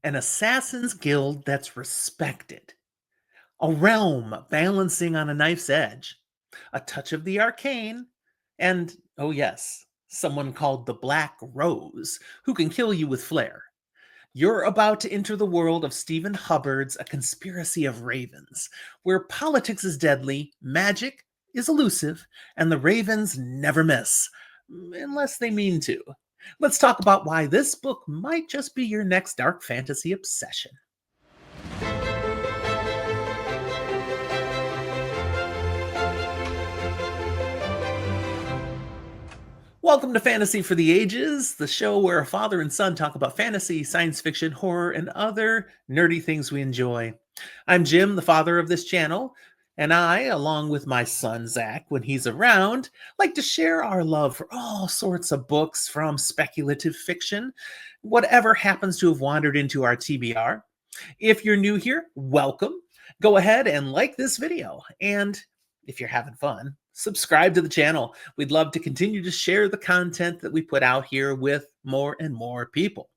An assassin's guild that's respected, a realm balancing on a knife's edge, a touch of the arcane, and, oh yes, someone called the Black Rose who can kill you with flair. You're about to enter the world of Stephen Hubbard's A Conspiracy of Ravens, where politics is deadly, magic is elusive, and the ravens never miss, unless they mean to. Let's talk about why this book might just be your next dark fantasy obsession. Welcome to Fantasy for the Ages, the show where a father and son talk about fantasy, science fiction, horror, and other nerdy things we enjoy. I'm Jim, the father of this channel, and I, along with my son Zach, when he's around, like to share our love for all sorts of books, from speculative fiction, whatever happens to have wandered into our TBR. If you're new here, welcome. Go ahead and like this video, and if you're having fun, subscribe to the channel. We'd love to continue to share the content that we put out here with more and more people.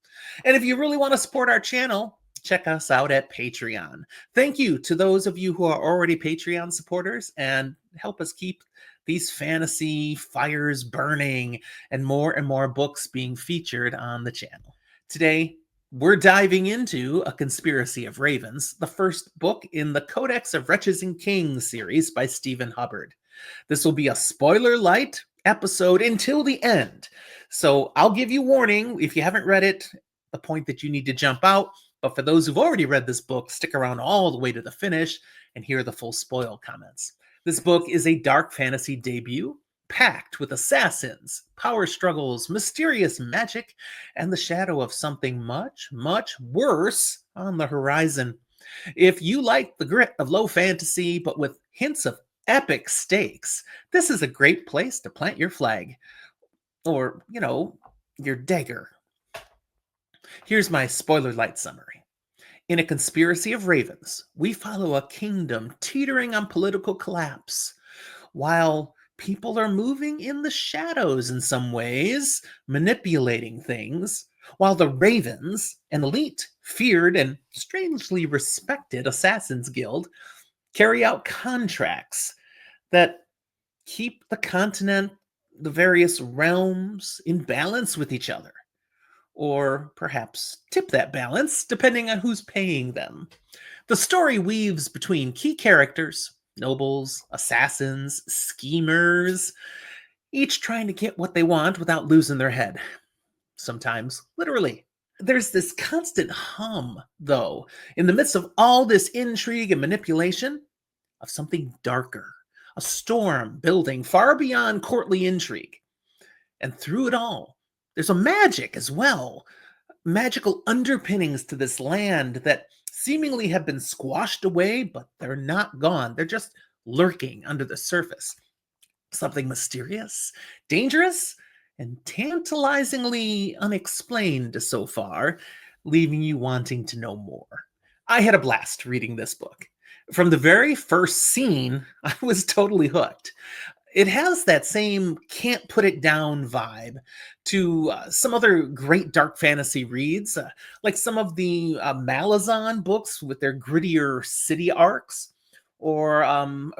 And if you really want to support our channel, check us out at Patreon. Thank you to those of you who are already Patreon supporters and help us keep these fantasy fires burning and more books being featured on the channel. Today, we're diving into A Conspiracy of Ravens, the first book in the Codex of Wretches Kings series by Stephen Hubbard. This will be a spoiler-lite episode until the end. So I'll give you warning if you haven't read it, the point that you need to jump out. But for those who've already read this book, stick around all the way to the finish and hear the full spoil comments. This book is a dark fantasy debut, packed with assassins, power struggles, mysterious magic, and the shadow of something much worse on the horizon. If you like the grit of low fantasy, but with hints of epic stakes, this is a great place to plant your flag. Or, your dagger. Here's my spoiler-lite summary. In A Conspiracy of Ravens, we follow a kingdom teetering on political collapse, while people are moving in the shadows in some ways, manipulating things, while the Ravens, an elite, feared, and strangely respected Assassin's Guild, carry out contracts that keep the continent, the various realms, in balance with each other. Or perhaps tip that balance, depending on who's paying them. The story weaves between key characters, nobles, assassins, schemers, each trying to get what they want without losing their head. Sometimes, literally. There's this constant hum, though, in the midst of all this intrigue and manipulation, of something darker, a storm building far beyond courtly intrigue. And through it all, there's a magic as well, magical underpinnings to this land that seemingly have been squashed away, but they're not gone. They're just lurking under the surface. Something mysterious, dangerous, and tantalizingly unexplained so far, leaving you wanting to know more. I had a blast reading this book. From the very first scene, I was totally hooked. It has that same can't put it down vibe to some other great dark fantasy reads, like some of the Malazan books with their grittier city arcs, or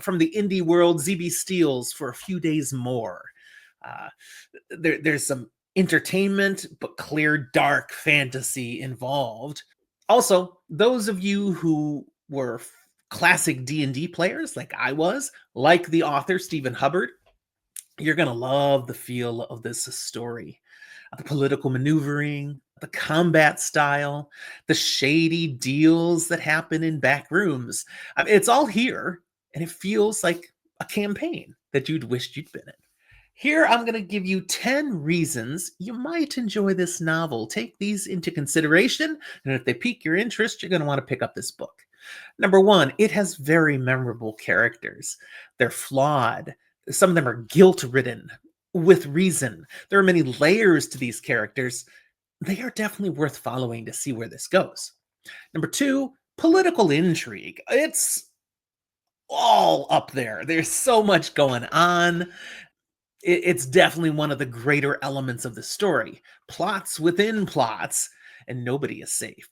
from the indie world ZB Steele's For a Few Days More. There's some entertainment, but clear dark fantasy involved. Also, those of you who were classic D&D players like I was, like the author Stephen Hubbard, you're going to love the feel of this story. The political maneuvering, the combat style, the shady deals that happen in back rooms. I mean, it's all here, and it feels like a campaign that you'd wished you'd been in. Here, I'm going to give you 10 reasons you might enjoy this novel. Take these into consideration, and if they pique your interest, you're going to want to pick up this book. Number one, it has very memorable characters. They're flawed. Some of them are guilt-ridden, with reason. There are many layers to these characters. They are definitely worth following to see where this goes. Number two, political intrigue. It's all up there. There's so much going on. It's definitely one of the greater elements of the story. Plots within plots, and nobody is safe.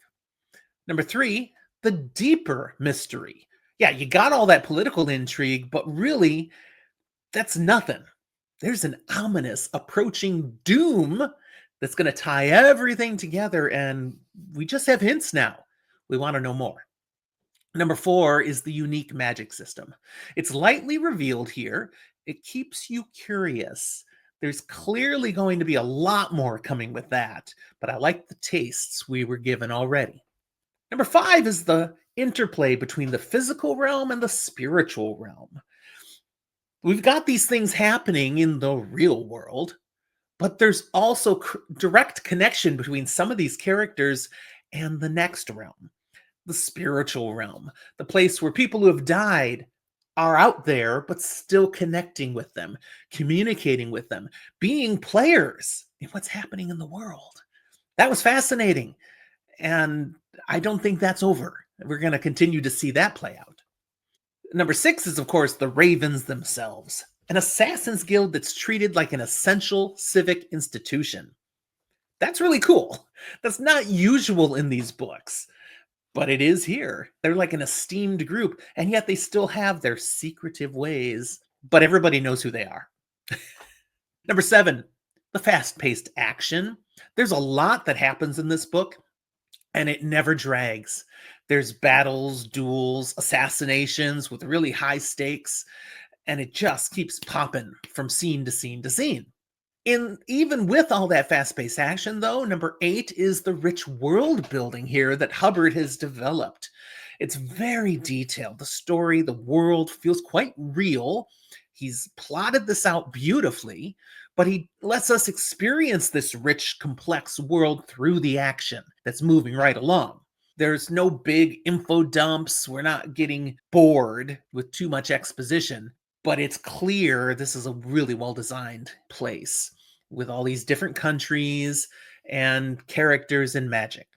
Number 3, the deeper mystery. Yeah, you got all that political intrigue, but really, that's nothing. There's an ominous approaching doom that's going to tie everything together, and we just have hints now. We want to know more. Number 4 is the unique magic system. It's lightly revealed here. It keeps you curious. There's clearly going to be a lot more coming with that, but I like the tastes we were given already. Number 5 is the interplay between the physical realm and the spiritual realm. We've got these things happening in the real world, but there's also direct connection between some of these characters and the next realm, the spiritual realm, the place where people who have died are out there, but still connecting with them, communicating with them, being players in what's happening in the world. That was fascinating. And I don't think that's over. We're going to continue to see that play out. Number 6 is, of course, the Ravens themselves, an assassin's guild that's treated like an essential civic institution. That's really cool. That's not usual in these books, but it is here. They're like an esteemed group, and yet they still have their secretive ways, but everybody knows who they are. Number 7, the fast-paced action. There's a lot that happens in this book, and it never drags. There's battles, duels, assassinations with really high stakes, and it just keeps popping from scene to scene to scene. Even with all that fast-paced action, though, number 8 is the rich world building here that Hubbard has developed. It's very detailed. The story, the world feels quite real. He's plotted this out beautifully, but he lets us experience this rich, complex world through the action that's moving right along. There's no big info dumps. We're not getting bored with too much exposition, but it's clear this is a really well-designed place with all these different countries and characters and magic.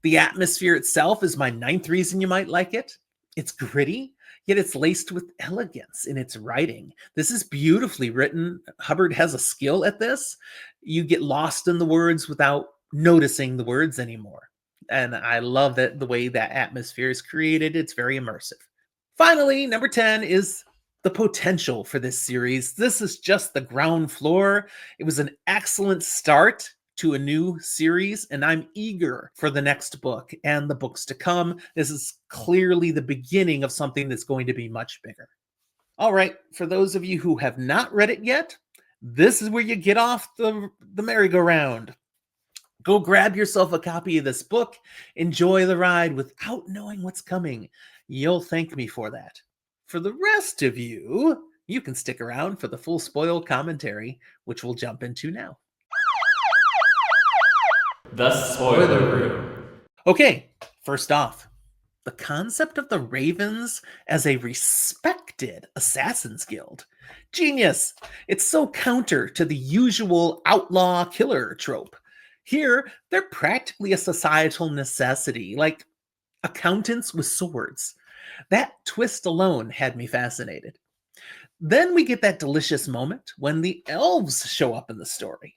The atmosphere itself is my 9th reason you might like it. It's gritty, yet it's laced with elegance in its writing. This is beautifully written. Hubbard has a skill at this. You get lost in the words without noticing the words anymore. And I love that the way that atmosphere is created. It's very immersive. Finally, number 10 is the potential for this series. This is just the ground floor. It was an excellent start to a new series, and I'm eager for the next book and the books to come. This is clearly the beginning of something that's going to be much bigger. All right, for those of you who have not read it yet, this is where you get off the merry-go-round. Go grab yourself a copy of this book. Enjoy the ride without knowing what's coming. You'll thank me for that. For the rest of you, you can stick around for the full spoil commentary, which we'll jump into now. The Spoiler Room. Okay, first off, the concept of the Ravens as a respected assassin's guild. Genius! It's so counter to the usual outlaw killer trope. Here, they're practically a societal necessity, like accountants with swords. That twist alone had me fascinated. Then we get that delicious moment when the elves show up in the story.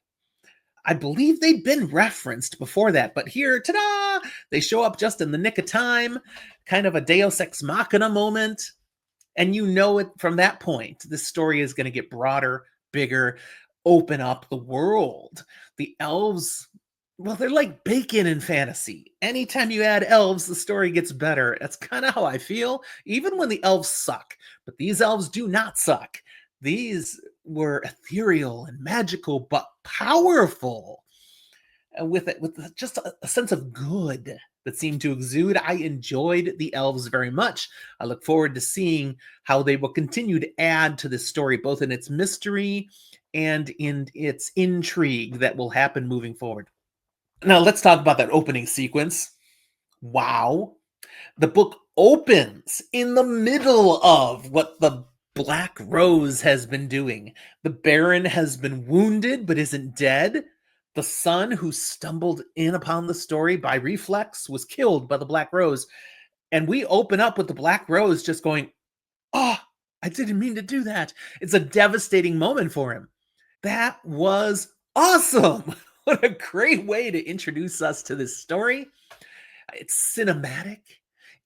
I believe they'd been referenced before that, but here, ta-da! They show up just in the nick of time, kind of a Deus Ex Machina moment. And you know it from that point. This story is going to get broader, bigger, open up the world. The elves, well, they're like bacon in fantasy. Anytime you add elves, the story gets better. That's kind of how I feel, even when the elves suck. But these elves do not suck. These were ethereal and magical, but powerful. With just a sense of good that seemed to exude. I enjoyed the elves very much. I look forward to seeing how they will continue to add to this story, both in its mystery and in its intrigue that will happen moving forward. Now, let's talk about that opening sequence. Wow. The book opens in the middle of what the Black Rose has been doing. The Baron has been wounded but isn't dead. The son who stumbled in upon the story by reflex was killed by the Black Rose. And we open up with the Black Rose just going, "Oh, I didn't mean to do that." It's a devastating moment for him. That was awesome. What a great way to introduce us to this story. It's cinematic.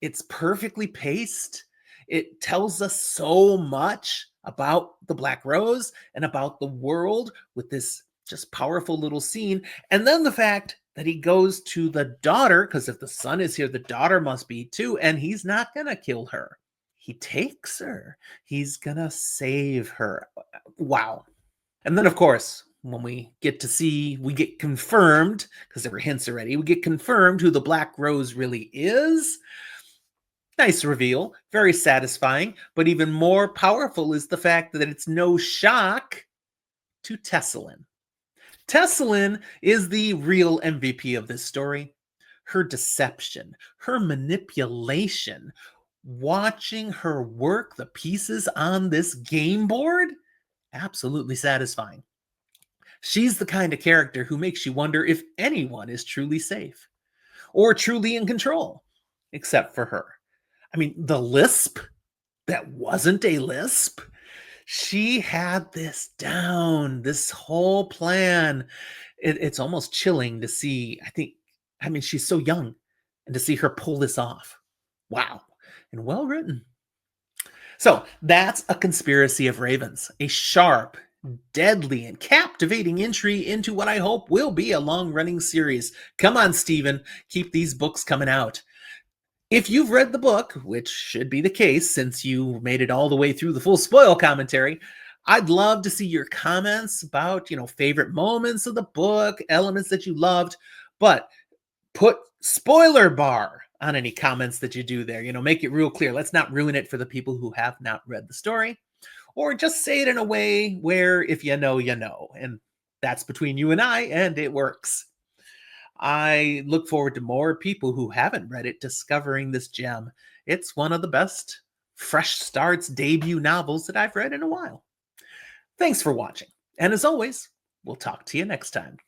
It's perfectly paced. It tells us so much about the Black Rose and about the world with this just powerful little scene. And then the fact that he goes to the daughter, because if the son is here, the daughter must be too, and he's not going to kill her. He takes her. He's going to save her. Wow. And then, of course, when we get confirmed, because there were hints already, we get confirmed who the Black Rose really is. Nice reveal, very satisfying, but even more powerful is the fact that it's no shock to Tessalin. Tessalin is the real MVP of this story. Her deception, her manipulation, watching her work the pieces on this game board, absolutely satisfying. She's the kind of character who makes you wonder if anyone is truly safe or truly in control, except for her. I mean, the lisp that wasn't a lisp, she had this down, this whole plan. It's almost chilling to see. I mean, she's so young, and to see her pull this off. Wow. And well written. So that's A Conspiracy of Ravens, a sharp, deadly, and captivating entry into what I hope will be a long-running series. Come on, Stephen, keep these books coming out. If you've read the book, which should be the case since you made it all the way through the full spoil commentary, I'd love to see your comments about, favorite moments of the book, elements that you loved, but put spoiler bar on any comments that you do there. Make it real clear. Let's not ruin it for the people who have not read the story, or just say it in a way where if you know, you know, and that's between you and I, and it works. I look forward to more people who haven't read it discovering this gem. It's one of the best fresh starts debut novels that I've read in a while. Thanks for watching. And as always, we'll talk to you next time.